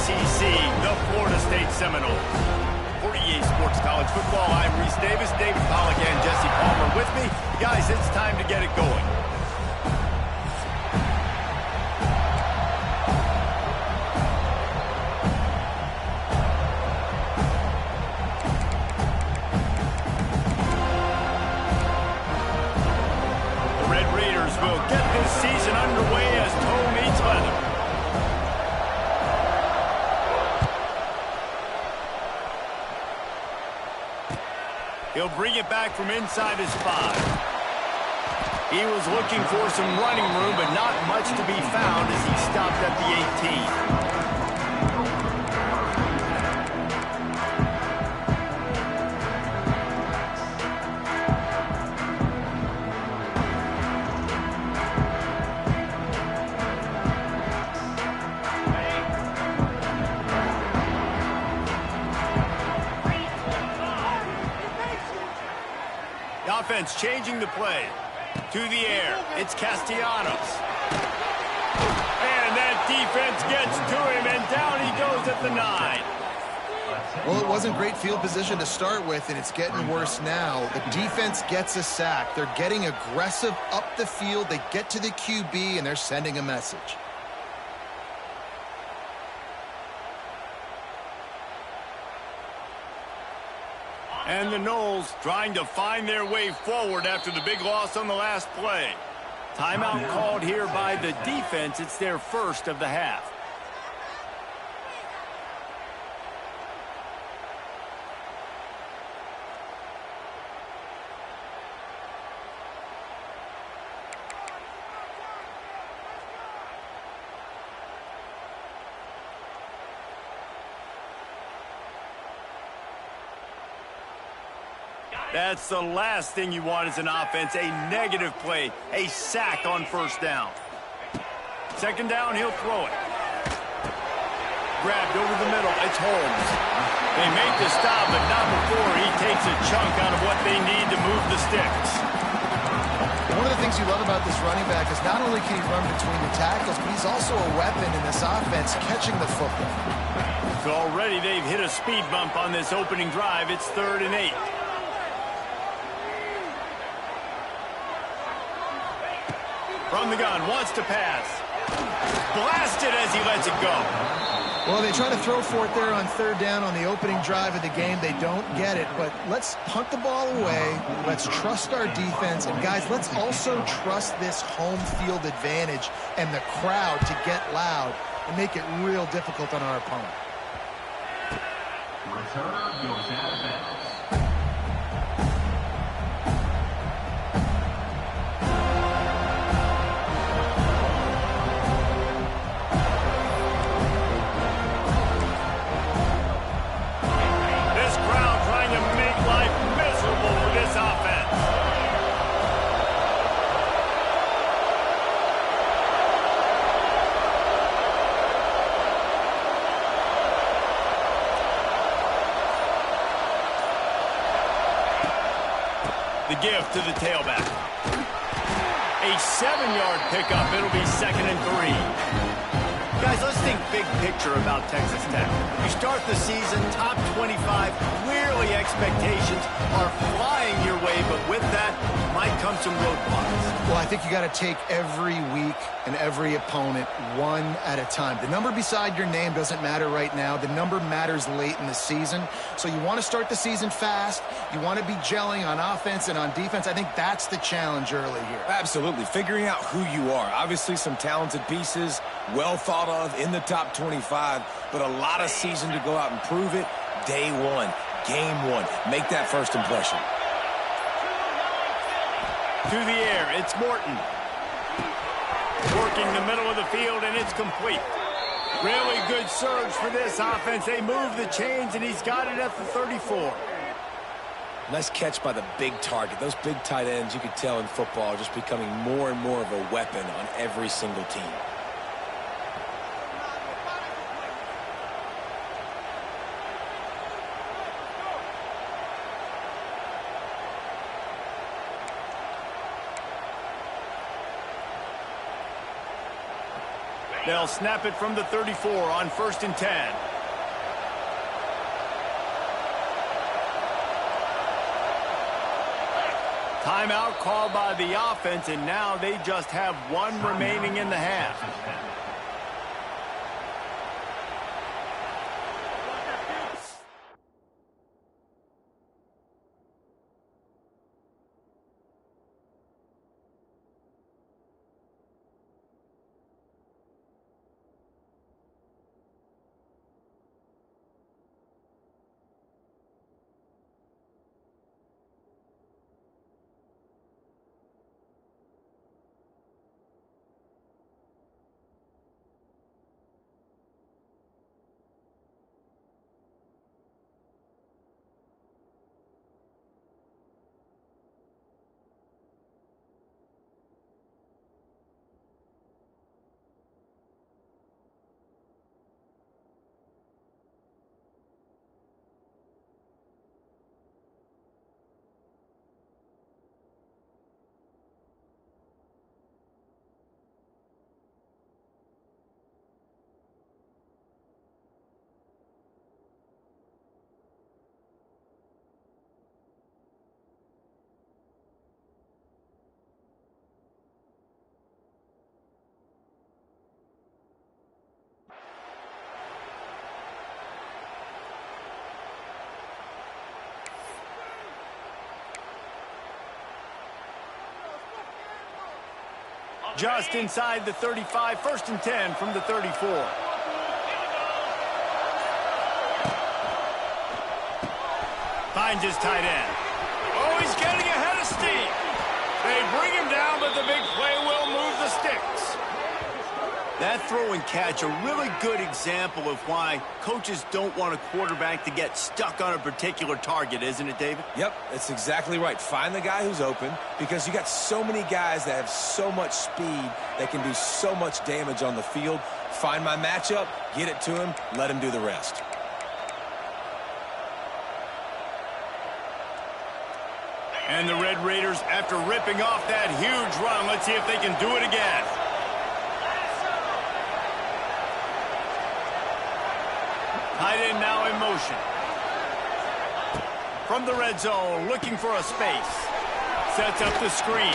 ACC, the Florida State Seminoles. For EA Sports College Football, I'm Reese Davis, David Pollack, and Jesse Palmer with me. Guys, it's time to get it going. Will get this season underway as toe meets leather. He'll bring it back from inside his 5. He was looking for some running room, but not much to be found as he stopped at the 18. Offense changing the play. To the air. It's Castellanos. And that defense gets to him, and down he goes at the 9. Well, it wasn't great field position to start with, and it's getting worse now. The defense gets a sack. They're getting aggressive up the field. They get to the QB, and they're sending a message. And the Noles trying to find their way forward after the big loss on the last play. Timeout called here by the defense. It's their first of the half. That's the last thing you want as an offense, a negative play, a sack on first down. Second down, he'll throw it. Grabbed over the middle, it's Holmes. They make the stop, but not before he takes a chunk out of what they need to move the sticks. One of the things you love about this running back is not only can he run between the tackles, but he's also a weapon in this offense catching the football. So already they've hit a speed bump on this opening drive. It's 3rd and 8. From the gun, wants to pass. Blasted as he lets it go. Well, they try to throw for it there on 3rd down on the opening drive of the game. They don't get it, but let's punt the ball away. Let's trust our defense. And, guys, let's also trust this home field advantage and the crowd to get loud and make it real difficult on our opponent. Returner goes out of bounds. The give to the tailback. A 7-yard pickup. It'll be 2nd and 3. Guys, let's think big picture about Texas Tech. You start the season top 25. Clearly expectations are flying your way, but with that might come some roadblocks. Well, I think you got to take every week and every opponent one at a time. The number beside your name doesn't matter right now. The number matters late in the season. So you want to start the season fast. You want to be gelling on offense and on defense. I think that's the challenge early here. Absolutely. Figuring out who you are. Obviously some talented pieces, well thought of in the top 25, but a lot of season to go out and prove it. Day one, game one. Make that first impression. To the air, it's Morton. Working the middle of the field, and it's complete. Really good surge for this offense. They move the chains, and he's got it at the 34. Nice catch by the big target. Those big tight ends, you could tell in football, are just becoming more and more of a weapon on every single team. They'll snap it from the 34 on 1st and 10. Timeout called by the offense, and now they just have one remaining in the half. Just inside the 35, 1st and 10 from the 34. Finds his tight end. Oh, he's getting ahead of steam. They bring him down, but the big play will move the sticks. That throw and catch, a really good example of why coaches don't want a quarterback to get stuck on a particular target, isn't it, David? Yep, that's exactly right. Find the guy who's open, because you got so many guys that have so much speed that can do so much damage on the field. Find my matchup, get it to him, let him do the rest. And the Red Raiders, after ripping off that huge run, let's see if they can do it again. Tight end now in motion. From the red zone, looking for a space. Sets up the screen.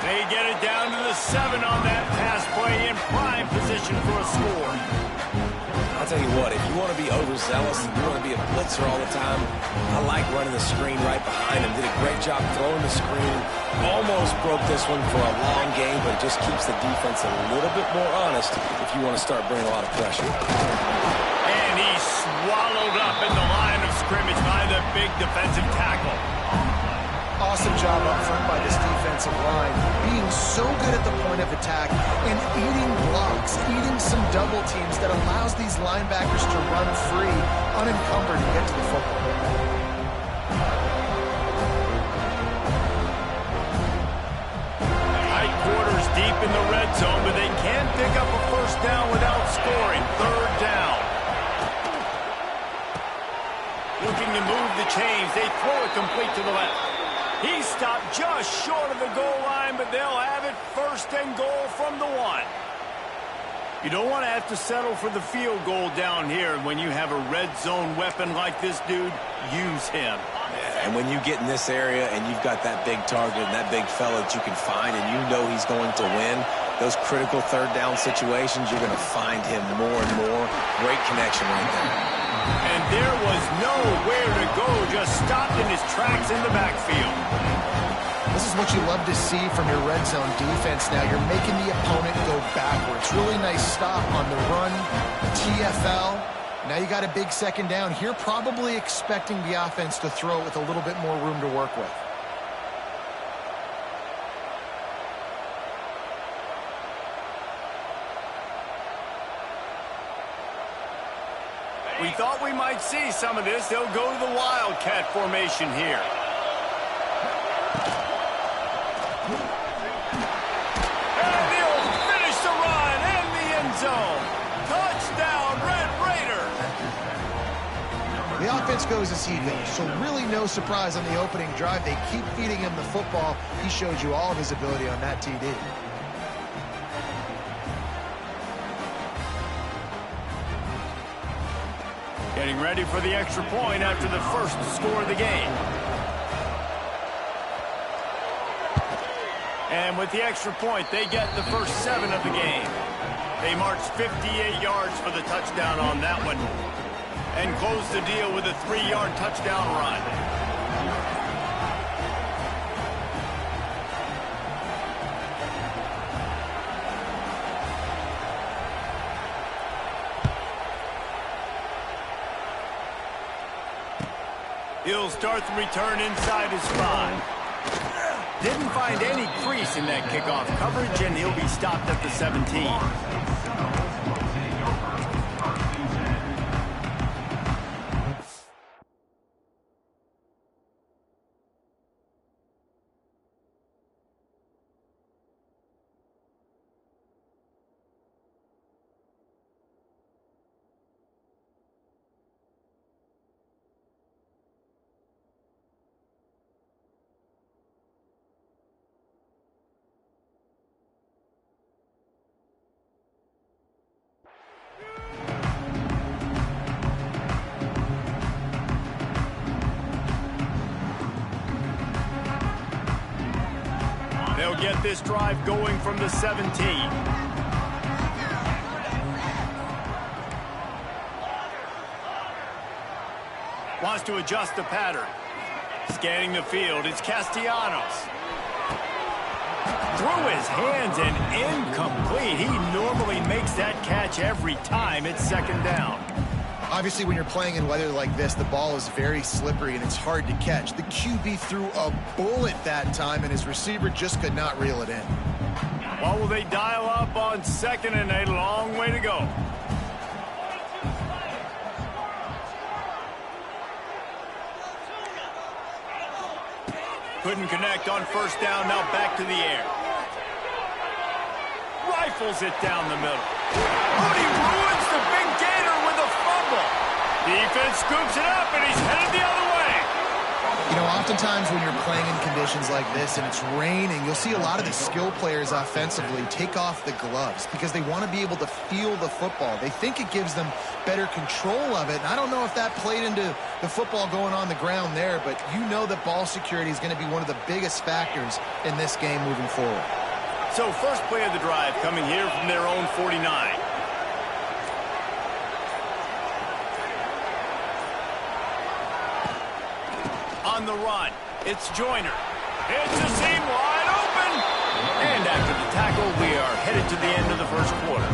They get it down to the 7 on that pass play, in prime position for a score. I'll tell you what, if you want to be overzealous and you want to be a blitzer all the time, I like running the screen right behind him. Did a great job throwing the screen. Almost broke this one for a long game, but it just keeps the defense a little bit more honest if you want to start bringing a lot of pressure. And he's swallowed up in the line of scrimmage by the big defensive tackle. Awesome job up front by this defensive line, being so good at the point of attack and eating blocks, eating some double teams that allows these linebackers to run free, unencumbered, and get to the football. Tight quarters deep in the red zone, but they can't pick up a first down without scoring. 3rd down. Looking to move the chains. They throw it complete to the left. He stopped just short of the goal line, but they'll have it 1st and goal from the 1. You don't want to have to settle for the field goal down here. When you have a red zone weapon like this dude, use him. Yeah, and when you get in this area and you've got that big target and that big fella that you can find and you know he's going to win, those critical 3rd down situations, you're going to find him more and more. Great connection right there. And there was nowhere to go, just stopped in his tracks in the backfield. This is what you love to see from your red zone defense now. You're making the opponent go backwards. Really nice stop on the run, TFL. Now you got a big 2nd down here, probably expecting the offense to throw with a little bit more room to work with. We thought we might see some of this. They'll go to the Wildcat formation here. And he'll finish the run in the end zone. Touchdown, Red Raiders. The offense goes as he goes, so really no surprise on the opening drive. They keep feeding him the football. He showed you all of his ability on that TD. Getting ready for the extra point after the first score of the game. And with the extra point, they get the first 7 of the game. They marched 58 yards for the touchdown on that one and closed the deal with a 3-yard touchdown run. He'll start the return inside his 5. Didn't find any crease in that kickoff coverage, and he'll be stopped at the 17. They'll get this drive going from the 17. Wants to adjust the pattern. Scanning the field, it's Castellanos. Through his hands and incomplete. He normally makes that catch every time. It's second down. Obviously, when you're playing in weather like this, the ball is very slippery and it's hard to catch. The QB threw a bullet that time, and his receiver just could not reel it in. Well, will they dial up on second and a long way to go? Couldn't connect on first down, now back to the air. Rifles it down the middle. Oh, he ruins the big gainer with a fumble. Defense scoops it up, and he's headed the other way. You know, oftentimes when you're playing in conditions like this and it's raining, you'll see a lot of the skill players offensively take off the gloves because they want to be able to feel the football. They think it gives them better control of it. And I don't know if that played into the football going on the ground there, but you know that ball security is going to be one of the biggest factors in this game moving forward. So first play of the drive coming here from their own 49. On the run, it's Joyner. It's a seam wide open. And after the tackle, we are headed to the end of the first quarter.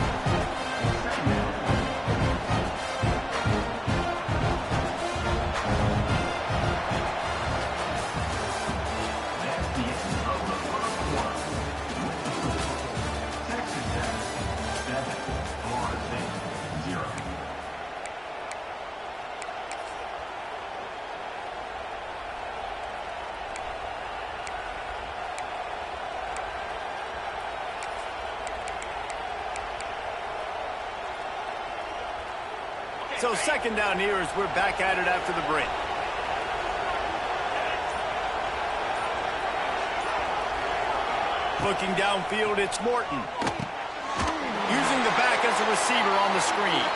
So second down here as we're back at it after the break. Looking downfield, it's Morton. Using the back as a receiver on the screen.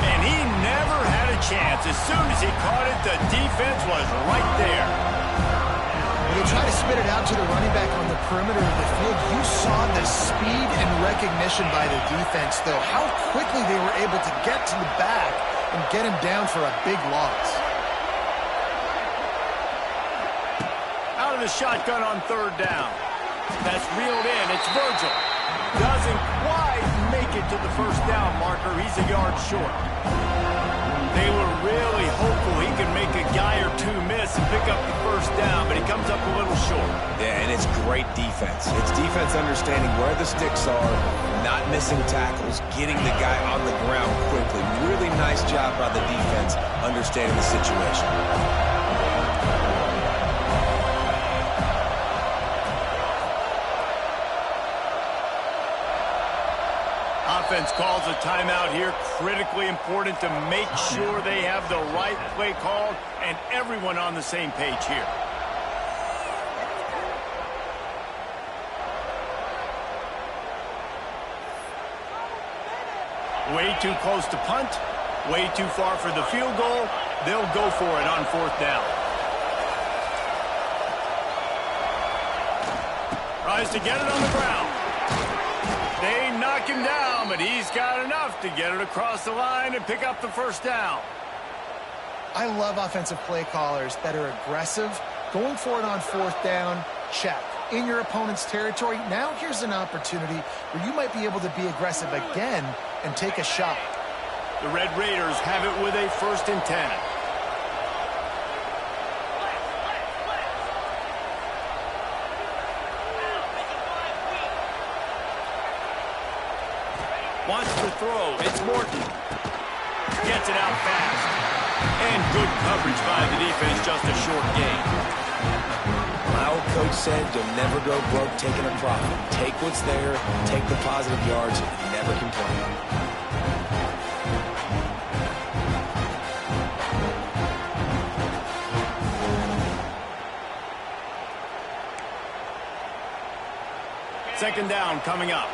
And he never had a chance. As soon as he caught it, the defense was right there. When they try to spit it out to the running back on the perimeter of the field, you saw the speed and recognition by the defense, though. How quickly they were able to get to the back and get him down for a big loss. Out of the shotgun on third down. That's reeled in. It's Virgil. Doesn't quite make it to the first down marker. He's a yard short. They were really hopeful he could make a guy or two miss and pick up the first down, but he comes up a little short. Yeah, and it's great defense. It's defense understanding where the sticks are, not missing tackles, getting the guy on the ground quickly. Really nice job by the defense understanding the situation. Offense calls a timeout here. Critically important to make sure they have the right play called and everyone on the same page here. Way too close to punt. Way too far for the field goal. They'll go for it on 4th down. Tries to get it on the ground. They knock him down, but he's got enough to get it across the line and pick up the 1st down. I love offensive play callers that are aggressive. Going for it on 4th down, check. In your opponent's territory, now here's an opportunity where you might be able to be aggressive again and take a shot. The Red Raiders have it with a 1st and 10. Wants to throw. It's Morton. Gets it out fast. And good coverage by the defense, just a short gain. My old coach said you'll never go broke taking a profit. Take what's there, take the positive yards, and never complain. Second down coming up.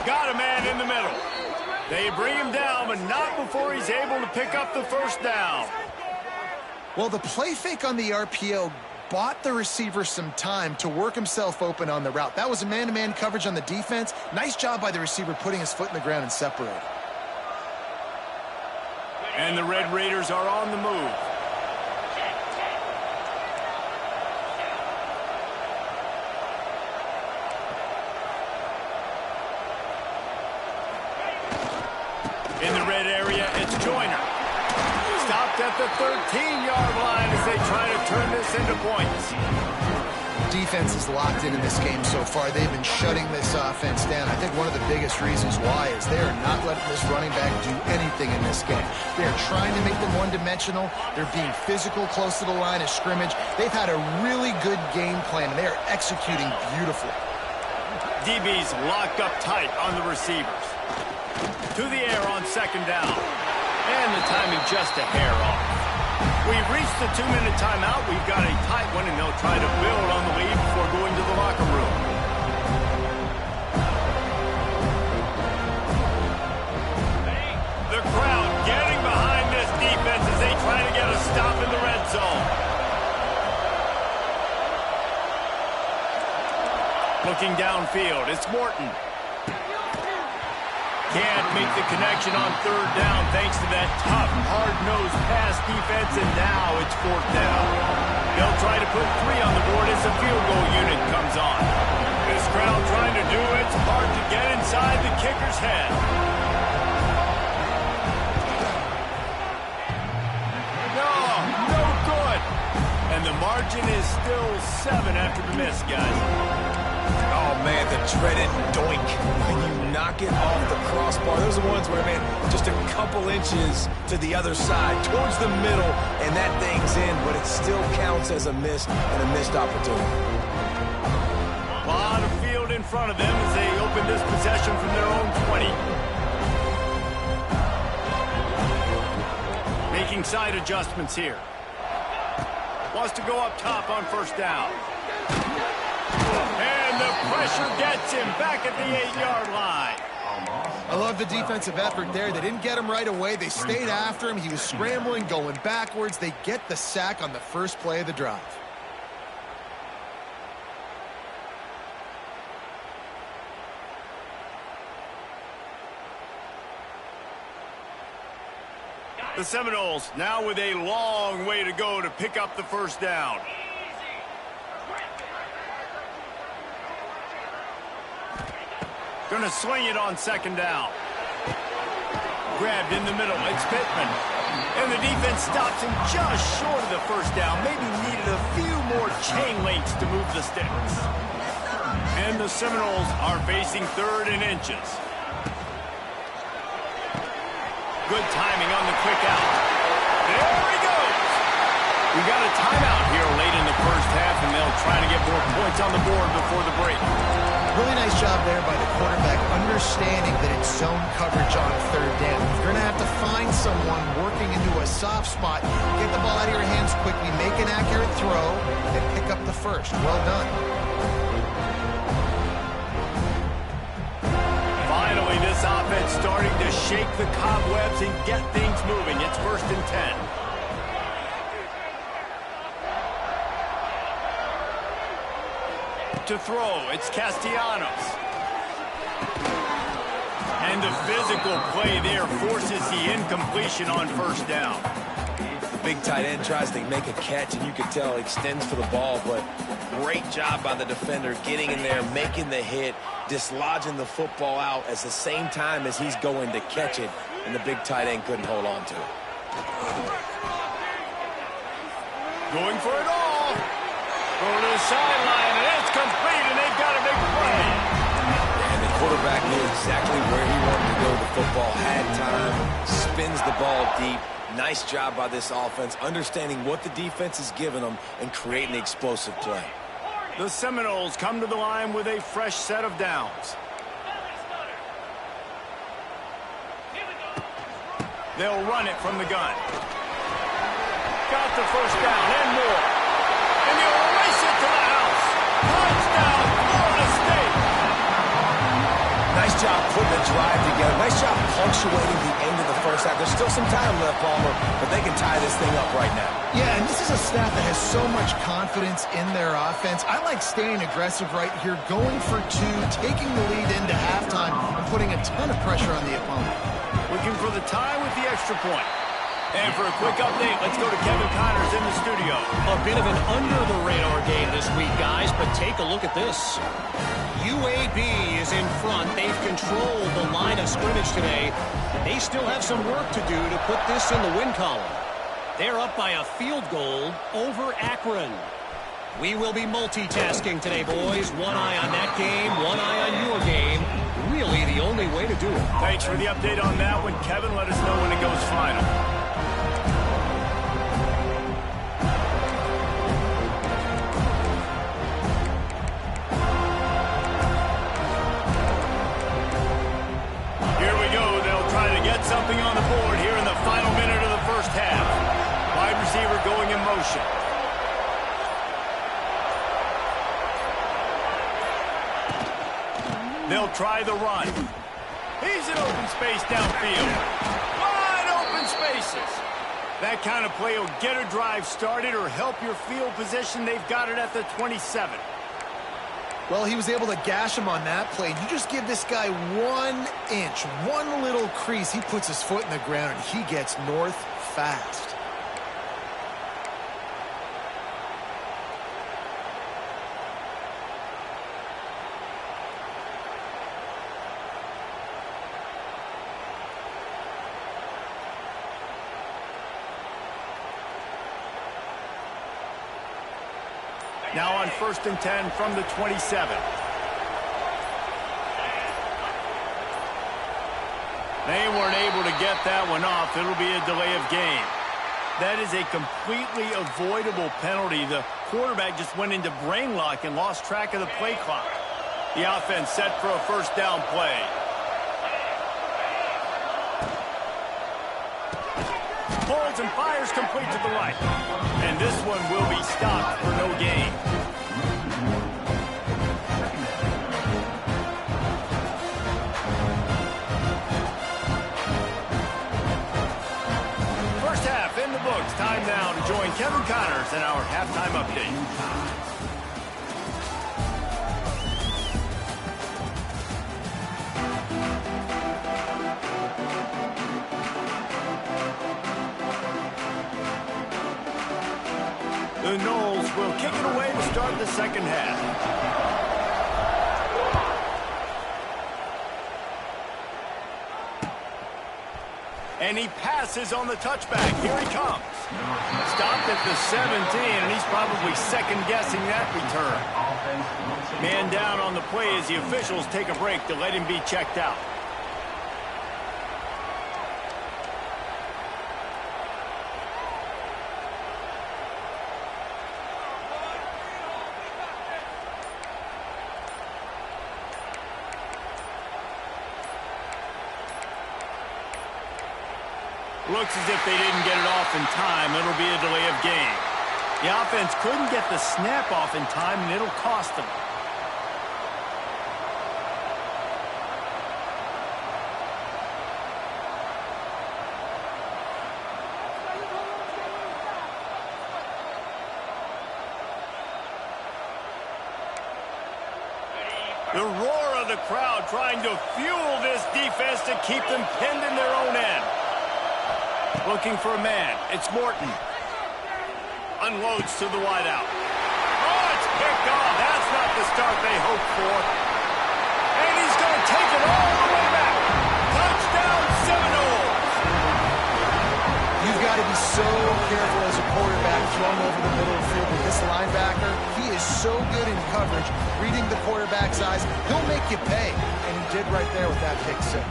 Got a man in the middle. They bring him down, but not before he's able to pick up the 1st down. Well, the play fake on the RPO bought the receiver some time to work himself open on the route. That was a man-to-man coverage on the defense. Nice job by the receiver putting his foot in the ground and separating. And the Red Raiders are on the move. In the red area, it's Joyner. Stopped at the 13-yard line as they try to turn this into points. Defense is locked in this game so far. They've been shutting this offense down. I think one of the biggest reasons why is they are not letting this running back do anything in this game. They are trying to make them one-dimensional. They're being physical close to the line of scrimmage. They've had a really good game plan, and they are executing beautifully. DB's locked up tight on the receivers. To the air on 2nd down. And the timing just a hair off. We've reached the 2-minute timeout. We've got a tight one, and they'll try to build on the lead before going to the locker room. The crowd getting behind this defense as they try to get a stop in the red zone. Looking downfield, it's Morton. Can't make the connection on 3rd down thanks to that tough, hard-nosed pass defense, and now it's 4th down. They'll try to put 3 on the board as the field goal unit comes on. This crowd trying to do its part to get inside the kicker's head. No good. And the margin is still 7 after the miss, guys. Oh, man, the dreaded doink. When you knock it off the crossbar, those are ones where, man, just a couple inches to the other side, towards the middle, and that thing's in, but it still counts as a miss and a missed opportunity. A lot of field in front of them as they open this possession from their own 20. Making side adjustments here. Wants to go up top on 1st down. And the pressure gets him back at the 8-yard line. I love the defensive effort there. They didn't get him right away. They stayed after him. He was scrambling, going backwards. They get the sack on the first play of the drive. The Seminoles now with a long way to go to pick up the 1st down. Going to swing it on 2nd down. Grabbed in the middle. It's Pittman. And the defense stops him just short of the 1st down. Maybe needed a few more chain links to move the sticks. And the Seminoles are facing 3rd and inches. Good timing on the quick out. There he goes. We got a timeout here late in the 1st half, and they'll try to get more points on the board before the break. Really nice job there by the quarterback, understanding that it's zone coverage on third down. If you're going to have to find someone working into a soft spot, get the ball out of your hands quickly, make an accurate throw, and pick up the first. Well done. Finally, this offense starting to shake the cobwebs and get things moving. It's 1st and 10. To throw, it's Castellanos. And the physical play there forces the incompletion on 1st down. The big tight end tries to make a catch, and you can tell he extends for the ball, but great job by the defender getting in there, making the hit, dislodging the football out at the same time as he's going to catch it, and the big tight end couldn't hold on to it. Going for it all. Going to the sideline, and it's complete, and they've got a big play. And the quarterback knew exactly where he wanted to go with the football, had time, spins the ball deep. Nice job by this offense, understanding what the defense is giving them and creating an explosive play. The Seminoles come to the line with a fresh set of downs. They'll run it from the gun. Got the 1st down and more. And they'll race it to the house. Touchdown, Florida State. Nice job putting the drive together. Nice job punctuating the end of the first half. There's still some time left, Palmer, but they can tie this thing up right now. Yeah, and this is a staff that has so much confidence in their offense. I like staying aggressive right here, going for 2, taking the lead into halftime, and putting a ton of pressure on the opponent. Looking for the tie with the extra point. And for a quick update, let's go to Kevin Connors in the studio. A bit of an under-the-radar game this week, guys, but take a look at this. UAB is in front. They've controlled the line of scrimmage today. They still have some work to do to put this in the win column. They're up by a field goal over Akron. We will be multitasking today, boys. One eye on that game, one eye on your game. Really the only way to do it. Thanks for the update on that one, Kevin. Let us know when it goes final. Here we go. They'll try to get something on the board here in the final minute of the first half. Wide receiver going in motion. They'll try the run. He's in open space downfield. Wide open spaces. That kind of play will get a drive started or help your field position. They've got it at the 27. Well, he was able to gash him on that play. You just give this guy 1 inch, one little crease. He puts his foot in the ground, and he gets north fast. Now on 1st and 10 from the 27. They weren't able to get that one off. It'll be a delay of game. That is a completely avoidable penalty. The quarterback just went into brain lock and lost track of the play clock. The offense set for a 1st down play. Pulls and fires complete to the right. And this one will be stopped for no gain. First half in the books. Time now to join Kevin Connors in our halftime update. The Noles will kick it away to start the second half. And he passes on the touchback. Here he comes. Stopped at the 17, and he's probably second-guessing that return. Man down on the play as the officials take a break to let him be checked out. Looks as if they didn't get it off in time. It'll be a delay of game. The offense couldn't get the snap off in time, and it'll cost them. The roar of the crowd trying to fuel this defense to keep them pinned in their own end. Looking for a man. It's Morton. Unloads to the wideout. Oh, it's picked off. That's not the start they hoped for. And he's going to take it all the way back. Touchdown, Seminoles. You've got to be so careful as a quarterback throwing over the middle of the field with this linebacker. He is so good in coverage, reading the quarterback's eyes. He'll make you pay, and he did right there with that pick six.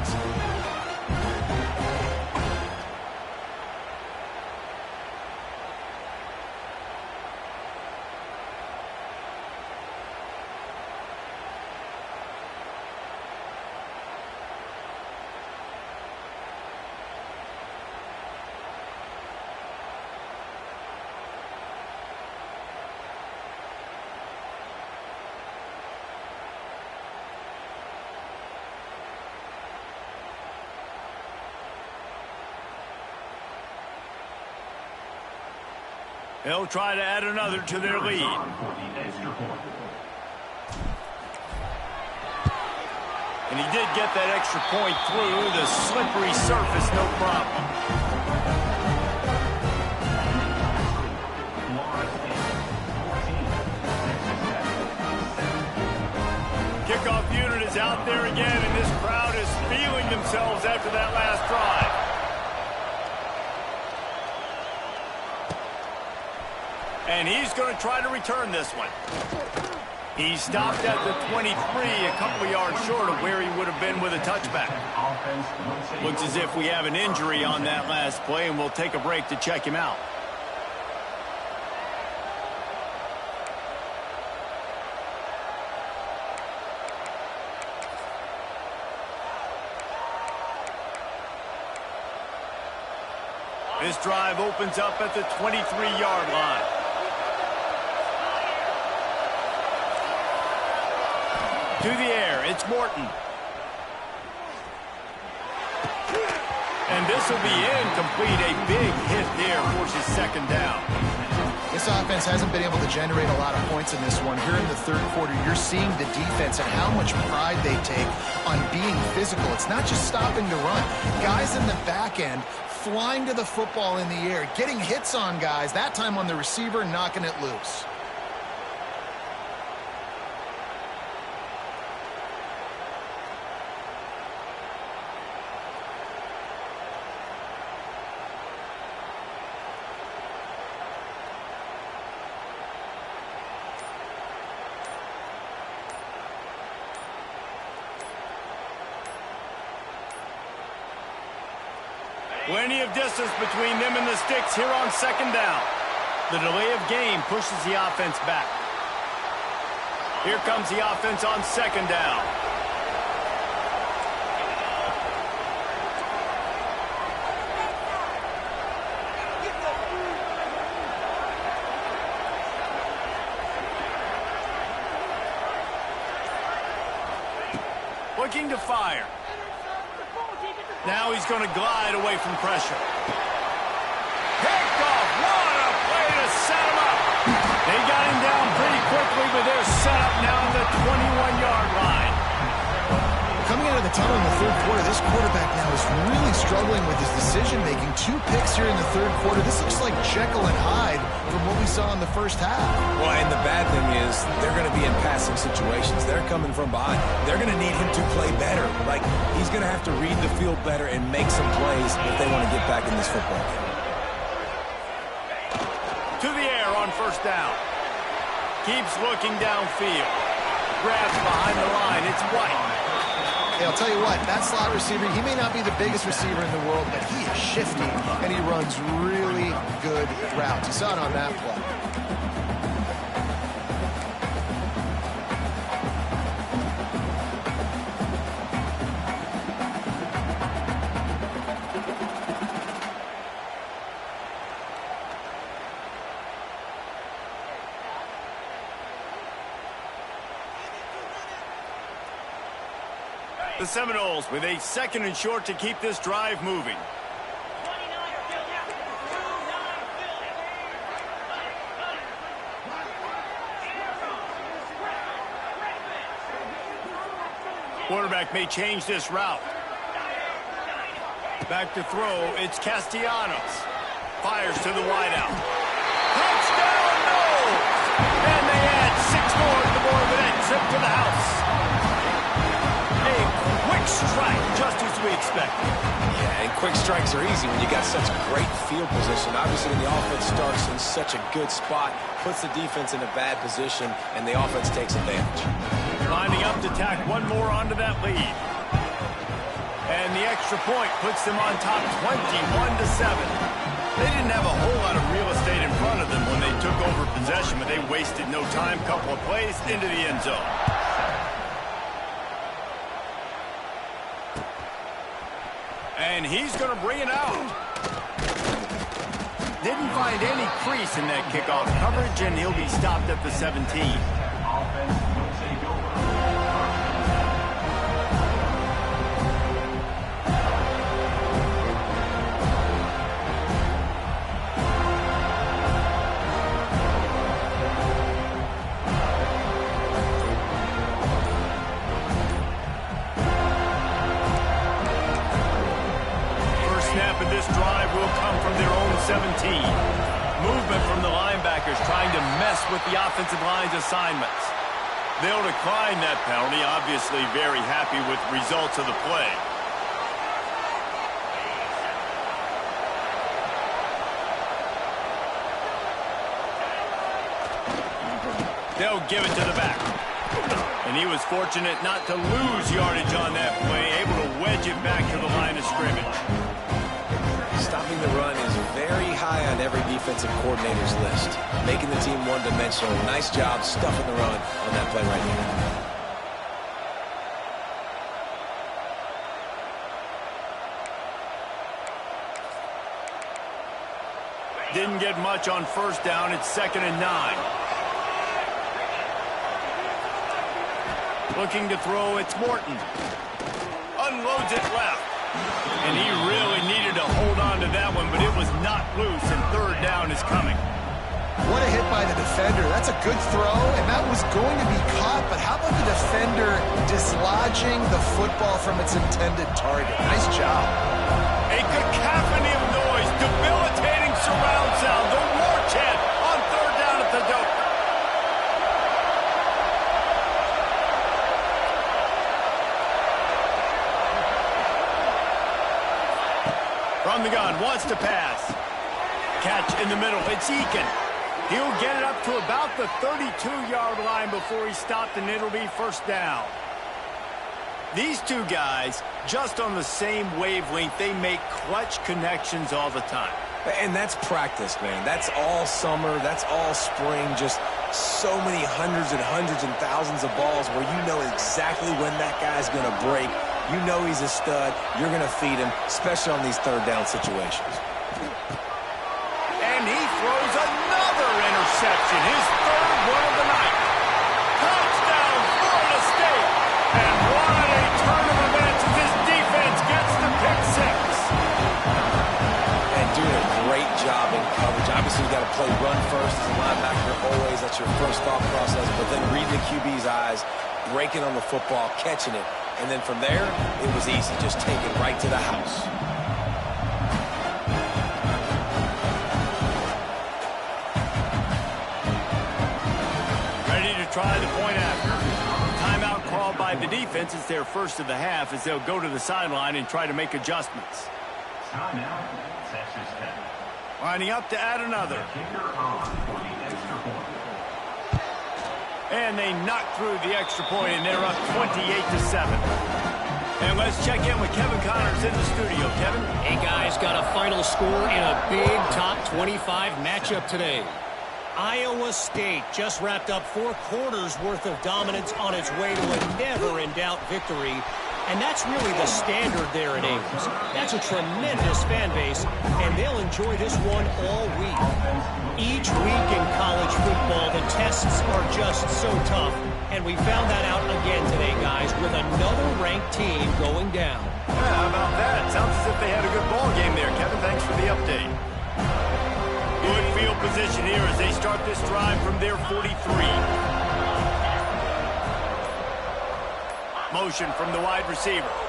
They'll try to add another to their lead. And he did get that extra point through the slippery surface, no problem. Kickoff unit is out there again, and this crowd is feeling themselves after that last drive. And he's going to try to return this one. He stopped at the 23, a couple of yards short of where he would have been with a touchback. Looks as if we have an injury on that last play, and we'll take a break to check him out. This drive opens up at the 23-yard line. To the air, it's Morton. And this will be incomplete. A big hit there forces second down. This offense hasn't been able to generate a lot of points in this one. Here in the third quarter, you're seeing the defense and how much pride they take on being physical. It's not just stopping to run. Guys in the back end flying to the football in the air, getting hits on guys, that time on the receiver, knocking it loose. Plenty of distance between them and the sticks here on second down. The delay of game pushes the offense back. Here comes the offense on second down. Looking to fire. Now he's going to glide away from pressure. Picked off. What a play to set him up. They got him down pretty quickly, but they're set up now on the 21-yard line. Coming out of the tunnel in the third quarter, this quarterback now is really struggling with his decision-making. 2 picks here in the third quarter. This looks like Jekyll and Hyde from what we saw in the first half. Well, and the bad thing is they're going to be in passing situations. They're coming from behind. They're going to need him to play better. Like, he's going to have to read the field better and make some plays if they want to get back in this football game. To the air on first down. Keeps looking downfield. Grabs behind the line. It's White. Hey, I'll tell you what, that slot receiver, he may not be the biggest receiver in the world, but he is shifty, and he runs really good routes. You saw it on that play. The Seminoles with a 2nd and short to keep this drive moving. Quarterback may change this route. Back to throw, it's Castellanos. Fires to the wideout. Touchdown, no! And they add 6 more to the board with that trip to the house. A quick strike, just as we expected. Yeah, and quick strikes are easy when you got such great field position. Obviously, when the offense starts in such a good spot, puts the defense in a bad position, and the offense takes advantage. Lining up to tack one more onto that lead. And the extra point puts them on top 21-7. They didn't have a whole lot of real estate in front of them when they took over possession, but they wasted no time. Couple of plays into the end zone. And he's going to bring it out. Didn't find any crease in that kickoff coverage, and he'll be stopped at the 17. Offense will take over. This drive will come from their own 17. Movement from the linebackers trying to mess with the offensive line's assignments. They'll decline that penalty, obviously very happy with the results of the play. They'll give it to the back. And he was fortunate not to lose yardage on that play, able to wedge it back to the line of scrimmage. Stopping the run is very high on every defensive coordinator's list. Making the team one-dimensional. Nice job stuffing the run on that play right here. Didn't get much on first down. It's 2nd and 9. Looking to throw, it's Morton. Unloads it left. And he really needed to hold on to that one, but it was not loose, and 3rd down is coming. What a hit by the defender. That's a good throw, and that was going to be caught, but how about the defender dislodging the football from its intended target? Nice job. A cacophony of noise, debilitating surround sound, the war chant on 3rd down at the dope. From the gun, wants to pass. Catch in the middle, it's Eakin. He'll get it up to about the 32-yard line before he's stopped, and it'll be 1st down. These two guys, just on the same wavelength, they make clutch connections all the time. And that's practice, man. That's all summer. That's all spring. Just so many hundreds and thousands of balls where you know exactly when that guy's going to break. You know he's a stud. You're going to feed him, especially on these 3rd down situations. And he throws another interception, his 3rd one of the night. Touchdown, Florida State. And what a turn of events as this defense gets the pick 6. And doing a great job in coverage. Obviously, you got to play run first as a linebacker always. That's your first thought process. But then reading the QB's eyes, breaking on the football, catching it. And then from there, it was easy. Just take it right to the house. Ready to try the point after. Timeout called by the defense. It's their first of the half as they'll go to the sideline and try to make adjustments. Timeout, Texas Tech. Lining up to add another. Kicker on for the extra point. And they knock through the extra point, and they're up 28-7. And let's check in with Kevin Connors in the studio. Kevin? Hey, guys, got a final score in a big top 25 matchup today. Iowa State just wrapped up 4 quarters worth of dominance on its way to a never-in-doubt victory. And that's really the standard there at Ames. That's a tremendous fan base, and they'll enjoy this one all week. Each week in college football, the tests are just so tough, And we found that out again today, guys, with another ranked team going down. Yeah, how about that? Sounds as if they had a good ball game there, Kevin. Thanks for the update. Good field position here as they start this drive from their 43. Motion from the wide receiver.